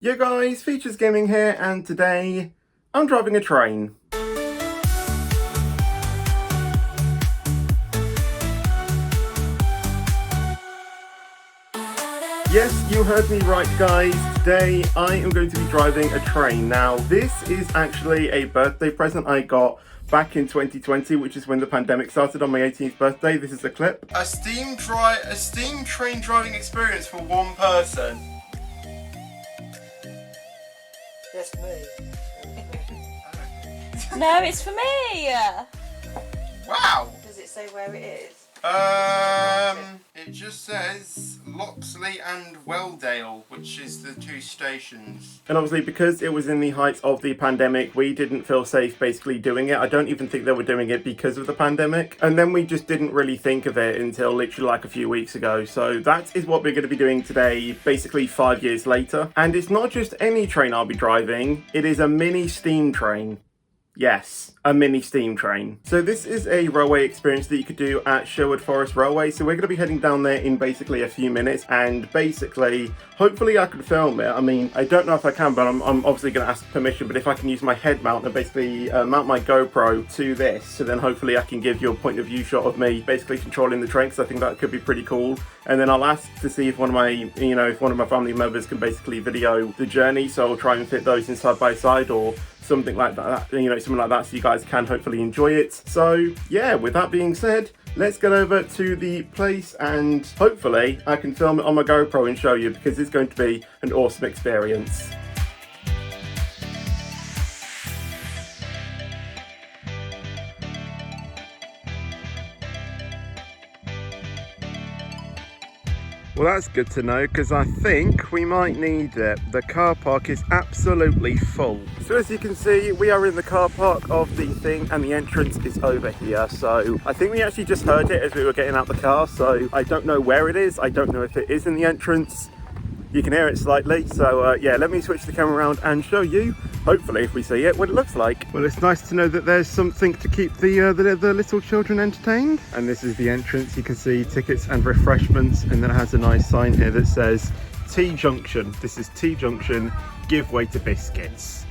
Yo guys, Features Gaming here, and today I'm driving a train. Yes, you heard me right guys, today I am going to be driving a train. Now this is actually a birthday present I got back in 2020, which is when the pandemic started on my 18th birthday. This is the clip. A steam train driving experience for one person. That's me. No, it's for me! Wow! Does it say where it is? It just says Loxley and Welldale, which is the two stations. And obviously because it was in the height of the pandemic, we didn't feel safe basically doing it. I don't even think they were doing it because of the pandemic. And then we just didn't really think of it until literally like a few weeks ago. So that is what we're going to be doing today, basically 5 years later. And it's not just any train I'll be driving, it is a mini steam train. Yes, a mini steam train. So this is a railway experience that you could do at Sherwood Forest Railway. So we're going to be heading down there in basically a few minutes, and basically, hopefully I can film it. I mean, I don't know if I can, but I'm obviously going to ask permission, but if I can use my head mount and basically mount my GoPro to this, so then hopefully I can give you a point of view shot of me basically controlling the train, because I think that could be pretty cool. And then I'll ask to see if one of my, if one of my family members can basically video the journey, so I'll try and fit those in side by side or something like that, something like that, so you guys can hopefully enjoy it. So yeah, with that being said, let's get over to the place and hopefully I can film it on my GoPro and show you, because it's going to be an awesome experience. Well, that's good to know, because I think we might need it. The car park is absolutely full. So as you can see, we are in the car park of the thing, and the entrance is over here. So I think we actually just heard it as we were getting out the car. So I don't know where it is. I don't know if it is in the entrance. You can hear it slightly. So yeah, let me switch the camera around and show you, hopefully if we see it, what it looks like. Well, it's nice to know that there's something to keep the little children entertained. And this is the entrance. You can see tickets and refreshments, and then it has a nice sign here that says T Junction. This is T Junction, give way to biscuits.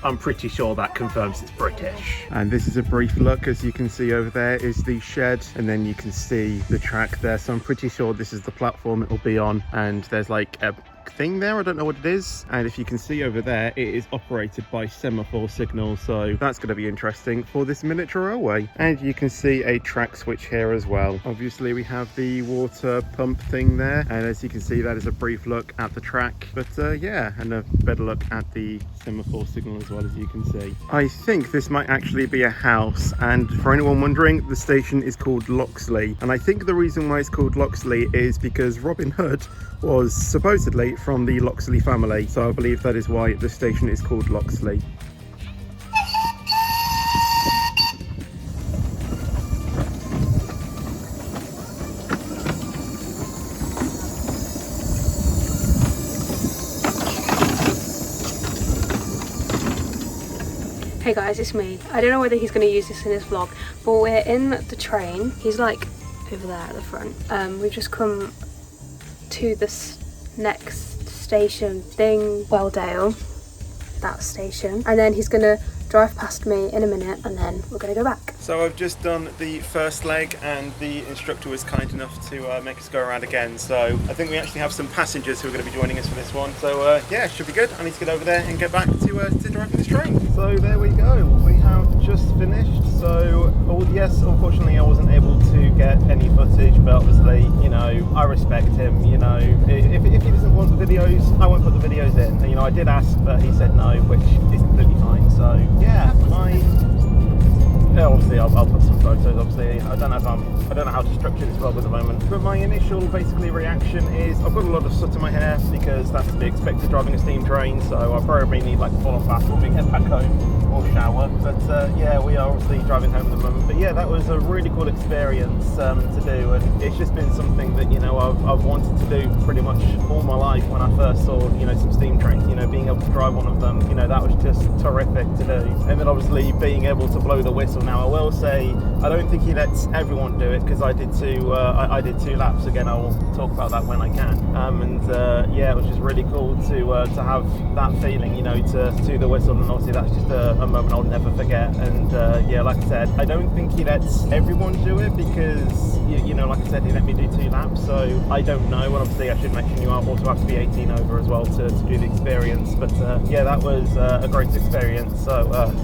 I'm pretty sure that confirms it's British. And this is a brief look. As you can see over there is the shed, and then you can see the track there. So I'm pretty sure this is the platform it will be on, and there's like a thing there, I don't know what it is. And if you can see over there, it is operated by semaphore signals, so that's going to be interesting for this miniature railway. And you can see a track switch here as well. Obviously we have the water pump thing there, and as you can see, that is a brief look at the track. But yeah, and a better look at the semaphore signal as well, as you can see. I think this might actually be a house, and for anyone wondering, the station is called Loxley, and I think the reason why it's called Loxley is because Robin Hood was supposedly from the Loxley family, so I believe that is why the station is called Loxley. Hey guys, it's me. I don't know whether he's going to use this in his vlog, but we're in the train. He's like over there at the front. We've just come to this next station thing, Welldale, that station, and then he's gonna drive past me in a minute, and then we're gonna go back. So I've just done the first leg, and the instructor was kind enough to make us go around again. So I think we actually have some passengers who are going to be joining us for this one. So yeah, should be good. I need to get over there and get back to driving this train. So there we go. We have just finished. So yes, unfortunately I wasn't able to get any footage, but obviously, I respect him. If he doesn't want the videos, I won't put the videos in. And, I did ask, but he said no, which is completely fine. So yeah, obviously I'll put some photos. Obviously I don't know how to structure this vlog at the moment, but my initial basically reaction is I've got a lot of soot in my hair, because that's to be expected driving a steam train. So I probably need like a full-on bath when we get back home, or shower. But yeah, we are obviously driving home at the moment. But yeah, that was a really cool experience to do, and it's just been something that I've wanted to do pretty much all my life. When I first saw some steam trains, being able to drive one of them, you know, that was just terrific to do. And then obviously being able to blow the whistle. Now I will say, I don't think he lets everyone do it, because I did I did 2 laps. Again, I will talk about that when I can. Yeah, it was just really cool to have that feeling, you know, to do the whistle, and obviously that's just a moment I'll never forget. And yeah, like I said, I don't think he lets everyone do it, because you know, like I said, he let me do 2 laps, so I don't know. And obviously I should mention you also have to be 18 over as well to do the experience. But yeah, that was a great experience. So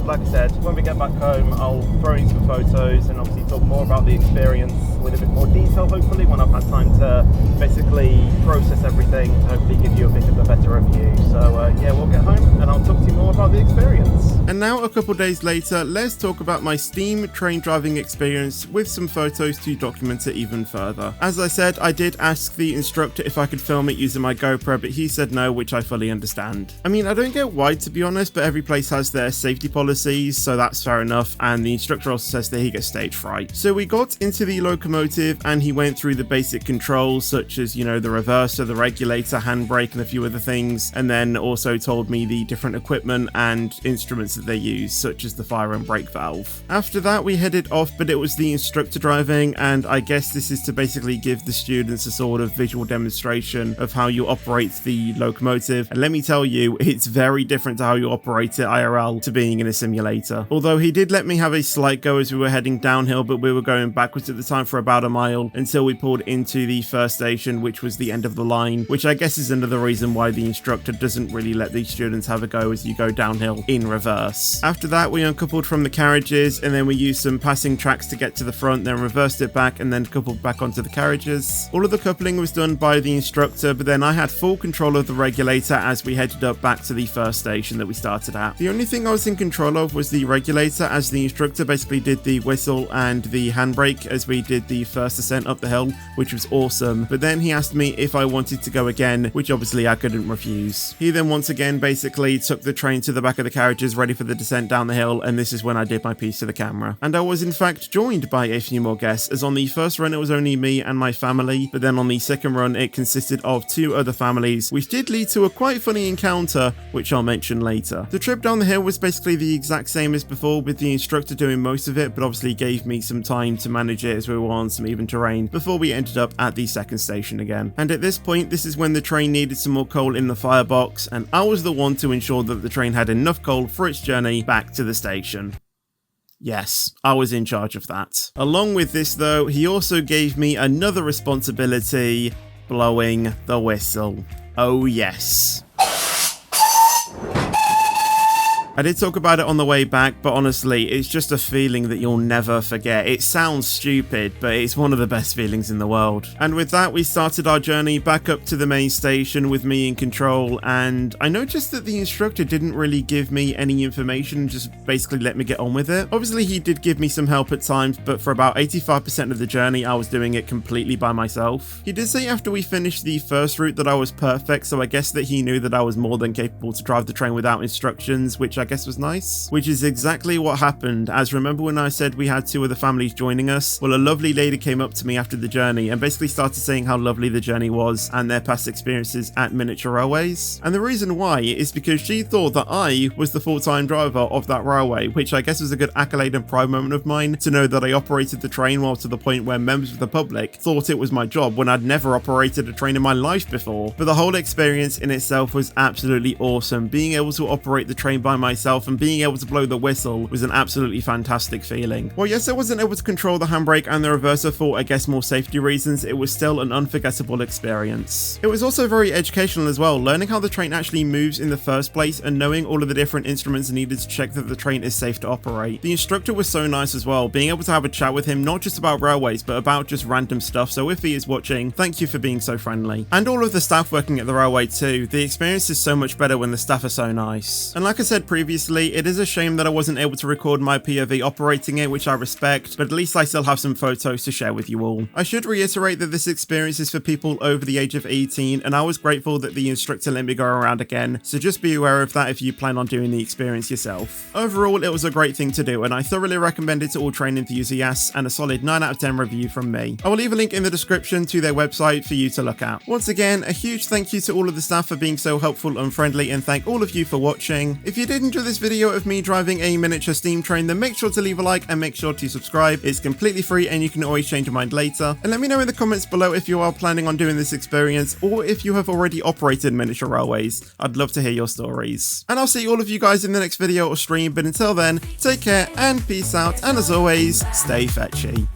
like I said, when we get back home, I'll throw in some photos and obviously talk more about the experience with a bit more detail, hopefully, when I've had time to basically process everything, to hopefully give you a bit of a better review. So yeah, we'll get home and I'll talk to you more about the experience. And now, a couple days later, let's talk about my Steam train driving experience with some photos to document it even further. As I said, I did ask the instructor if I could film it using my GoPro, but he said no, which I fully understand. I mean, I don't get why, to be honest, but every place has their safety policies, so that's fair enough, and the instructor also says that he gets stage fright. So we got into the locomotive and he went through the basic controls, such as, you know, the reverser, the regulator, handbrake, and a few other things, and then also told me the different equipment and instruments that they use, such as the fire and brake valve. After that, we headed off, but it was the instructor driving, and I guess this is to basically give the students a sort of visual demonstration of how you operate the locomotive. And let me tell you, it's very different to how you operate it IRL to being in a simulator. Although he did let me have a slight go as we were heading downhill, but we were going backwards at the time for about a mile until we pulled into the first station, which was the end of the line, which I guess is another reason why the instructor doesn't really let these students have a go as you go downhill in reverse. After that, we uncoupled from the carriages, and then we used some passing tracks to get to the front, then reversed it back and then coupled back onto the carriages. All of the coupling was done by the instructor, but then I had full control of the regulator as we headed up back to the first station that we started at. The only thing I was in control of was the regulator, as the instructor basically did the whistle and the handbrake as we did the first ascent up the hill, which was awesome. But then he asked me if I wanted to go again, which obviously I couldn't refuse. He then once again basically took the train to the back of the carriages ready for the descent down the hill, and this is when I did my piece to the camera. And I was in fact joined by a few more guests, as on the first run it was only me and my family, but then on the second run it consisted of 2 other families, which did lead to a quite funny encounter, which I'll mention later. The trip down the hill was basically the exact same as before, with the instructor doing most of it, but obviously gave me some time to manage it as we were on some even terrain before we ended up at the second station again. And at this point, this is when the train needed some more coal in the firebox, and I was the one to ensure that the train had enough coal for its journey back to the station. Yes, I was in charge of that. Along with this though, he also gave me another responsibility: blowing the whistle. Oh yes. I did talk about it on the way back, but honestly, it's just a feeling that you'll never forget. It sounds stupid, but it's one of the best feelings in the world. And with that, we started our journey back up to the main station with me in control, and I noticed that the instructor didn't really give me any information, just basically let me get on with it. Obviously, he did give me some help at times, but for about 85% of the journey, I was doing it completely by myself. He did say after we finished the first route that I was perfect, so I guess that he knew that I was more than capable to drive the train without instructions, which I guess was nice, which is exactly what happened. As remember when I said we had 2 other families joining us? Well, a lovely lady came up to me after the journey and basically started saying how lovely the journey was and their past experiences at miniature railways. And the reason why is because she thought that I was the full-time driver of that railway, which I guess was a good accolade and pride moment of mine, to know that I operated the train well to the point where members of the public thought it was my job when I'd never operated a train in my life before. But the whole experience in itself was absolutely awesome. Being able to operate the train by myself and being able to blow the whistle was an absolutely fantastic feeling. Well, yes, I wasn't able to control the handbrake and the reverser for, I guess, more safety reasons. It was still an unforgettable experience. It was also very educational as well, learning how the train actually moves in the first place and knowing all of the different instruments needed to check that the train is safe to operate. The instructor was so nice as well, being able to have a chat with him, not just about railways, but about just random stuff. So if he is watching, thank you for being so friendly. And all of the staff working at the railway too. The experience is so much better when the staff are so nice. And like I said previously, previously. It is a shame that I wasn't able to record my POV operating it, which I respect, but at least I still have some photos to share with you all. I should reiterate that this experience is for people over the age of 18, and I was grateful that the instructor let me go around again, so just be aware of that if you plan on doing the experience yourself. Overall, it was a great thing to do, and I thoroughly recommend it to all train enthusiasts, and a solid 9 out of 10 review from me. I will leave a link in the description to their website for you to look at. Once again, a huge thank you to all of the staff for being so helpful and friendly, and thank all of you for watching. If you did enjoy this video of me driving a miniature steam train, then make sure to leave a like and make sure to subscribe. It's completely free and you can always change your mind later. And let me know in the comments below if you are planning on doing this experience, or if you have already operated miniature railways. I'd love to hear your stories. And I'll see all of you guys in the next video or stream, but until then, take care and peace out, and as always, stay fetchy.